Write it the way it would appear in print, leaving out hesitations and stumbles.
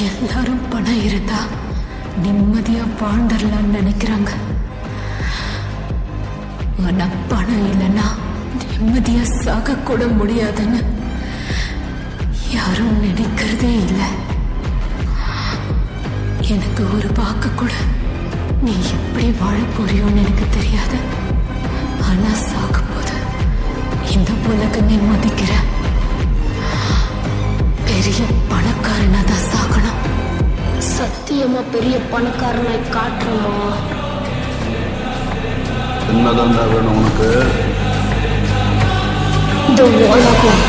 எல்லாரும் பணம் இருந்தா நிம்மதியா வாழ்ந்துடலாம்னு நினைக்கிறாங்க. ஆனா பணம் இல்லைன்னா நிம்மதியா சாக கூட முடியாதுன்னு யாரும் நினைக்கிறதே இல்லை. எனக்கு ஒரு வாக்கு கூட நீ எப்படி வாழ போறியோன்னு எனக்கு தெரியாது. ஆனா சாகும் போது இந்த உலகமே மதிக்கிற பெரிய பணக்காரனா தான் சாகணும். சத்தியமா பெரிய பணக்காரனாய் காட்டுறோமா? என்னதான்டா வேணும் உனக்கு? இந்த உலகம்